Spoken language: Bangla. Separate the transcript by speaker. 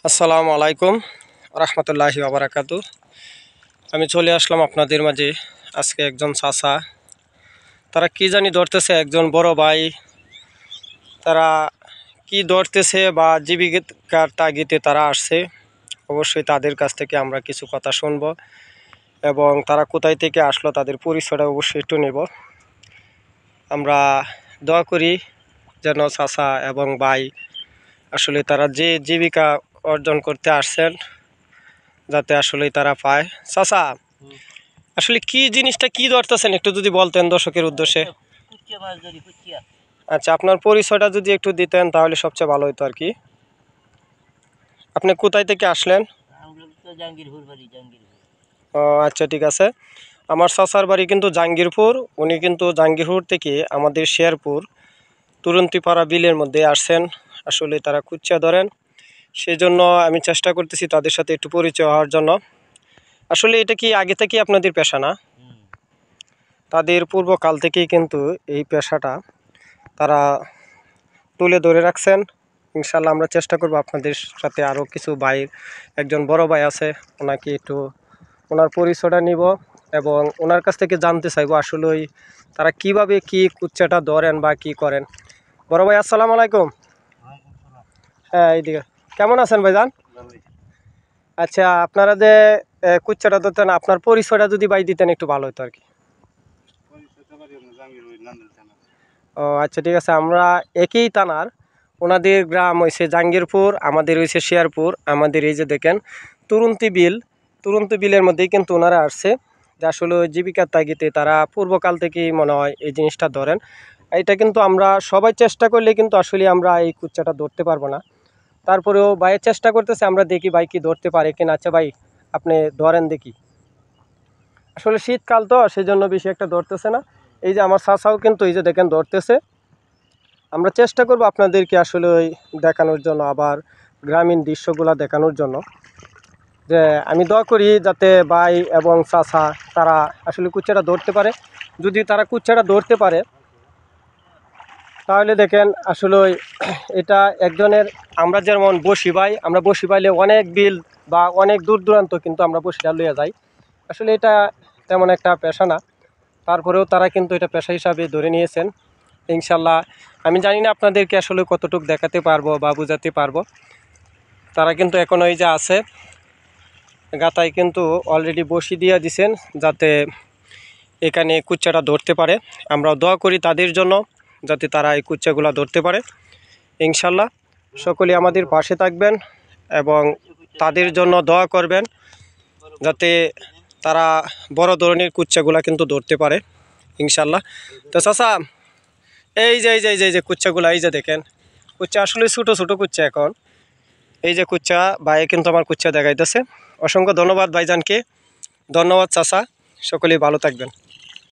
Speaker 1: আসসালামু আলাইকুম রহমতুল্লাহি ওয়া বারাকাতু। আমি চলে আসলাম আপনাদের মাঝে। আজকে একজন চাচা, তারা কি জানি ধরতেছে, একজন বড় ভাই, তারা কি ধরতেছে বা জীবিকার তাগিদে তারা আসছে। অবশ্যই তাদের কাছ থেকে আমরা কিছু কথা শুনবো এবং তারা কোথায় থেকে আসলো তাদের পরিচয়টা অবশ্যই একটু নেব। আমরা দোয়া করি যেন চাচা এবং ভাই আসলে তারা যে জীবিকা অর্জন করতে আসছেন যাতে আসলে তারা পায়। চাচা, আসলে কি জিনিসটা কি ধরতেছেন একটু যদি বলতেন দর্শকের উদ্দেশ্যে। আচ্ছা, আপনার পরিচয়টা যদি একটু দিতেন তাহলে সবচেয়ে ভালো হতো আর কি। আপনি কোথায় থেকে আসলেন? ও আচ্ছা, ঠিক আছে। আমার চাচার বাড়ি কিন্তু জাঙ্গিরপুর। উনি কিন্তু জাঙ্গিরপুর থেকে আমাদের শেরপুর তুরন্তিপাড়া বিলের মধ্যে আসছেন। আসলে তারা কুচ্চা ধরেন, সেই জন্য আমি চেষ্টা করতেছি তাদের সাথে একটু পরিচয় হওয়ার জন্য। আসলে এটা কি আগে থেকে আপনাদের পেশা না? তাদের পূর্বকাল থেকেই কিন্তু এই পেশাটা তারা তুলে ধরে রাখছেন। ইনশাল্লাহ আমরা চেষ্টা করব আপনাদের সাথে আরও কিছু ভাইয়ের, একজন বড় ভাই আছে, ওনাকে একটু ওনার পরিচয়টা নিব এবং ওনার কাছ থেকে জানতে চাইবো আসলে তারা কিভাবে কি কুচ্চাটা ধরেন বা কি করেন। বড় ভাই আসসালামু আলাইকুম। হ্যাঁ, এইদিকে কেমন আছেন ভাইজান? আচ্ছা, আপনারা যে কুচ্চাটা ধরতেন, আপনার পরিচয়টা যদি ভাই দিতেন একটু ভালো হতো আর কি। ও আচ্ছা, ঠিক আছে। আমরা একই থানার, ওনাদের গ্রাম হয়েছে জাঙ্গিরপুর, আমাদের হয়েছে শেরপুর। আমাদের এই যে দেখেন তুরন্তি বিলের মধ্যেই কিন্তু ওনারা আসছে, যে আসলে জীবিকার তাগিদে তারা পূর্বকাল থেকেই মনে হয় এই জিনিসটা ধরেন। এটা কিন্তু আমরা সবাই চেষ্টা করলে কিন্তু আসলে আমরা এই কুচ্চাটা ধরতে পারবো না। তারপরেও ভাইয়ের চেষ্টা করতেছে, আমরা দেখি ভাই কি ধরতে পারে কিনা। আচ্ছা ভাই, আপনি ধরেন দেখি। আসলে শীতকাল তো সেই জন্য বেশি একটা ধরতেছে না। এই যে আমার চাচাও কিন্তু এই যে দেখেন ধরতেছে। আমরা চেষ্টা করব আপনাদেরকে আসলে ওই দেখানোর জন্য, আবার গ্রামীণ দৃশ্যগুলো দেখানোর জন্য। যে আমি দোয়া করি যাতে ভাই এবং চাচা তারা আসলে কুচ্চাটা ধরতে পারে। যদি তারা কুচ্চাটা ধরতে পারে তাহলে দেখেন আসলে এটা একজনের, আমরা যেমন বসি ভাই, আমরা বসি পাইলে অনেক বিল বা অনেক দূর দূরান্ত কিন্তু আমরা বসিটা লইয়া যাই। আসলে এটা তেমন একটা পেশা না, তারপরেও তারা কিন্তু এটা পেশা হিসাবে ধরে নিয়েছেন। ইনশাল্লাহ আমি জানি না আপনাদেরকে আসলে কতটুকু দেখাতে পারবো বা বোঝাতে পারবো। তারা কিন্তু এখন ওই যে আছে গাতায় কিন্তু অলরেডি বসি দিয়ে দিছেন যাতে এখানে কুচ্চাটা ধরতে পারে। আমরা দোয়া করি তাদের জন্য যাতে তারা এই কুচ্চাগুলো ধরতে পারে। ইনশাল্লাহ সকলে আমাদের পাশে থাকবেন এবং তাদের জন্য দোয়া করবেন যাতে তারা বড় ধরনের কুচ্চাগুলা কিন্তু ধরতে পারে ইনশাল্লাহ। তো চাচা, এই যে কুচ্চাগুলা, এই যে দেখেন কুচ্চা আসলে ছোটো ছোটো কুচ্চা। এখন এই যে কুচ্চা ভাই কিন্তু আমার কুচ্চা দেখাইতেছে। অসংখ্য ধন্যবাদ ভাইজানকে। ধন্যবাদ চাচা, সকলেই ভালো থাকবেন।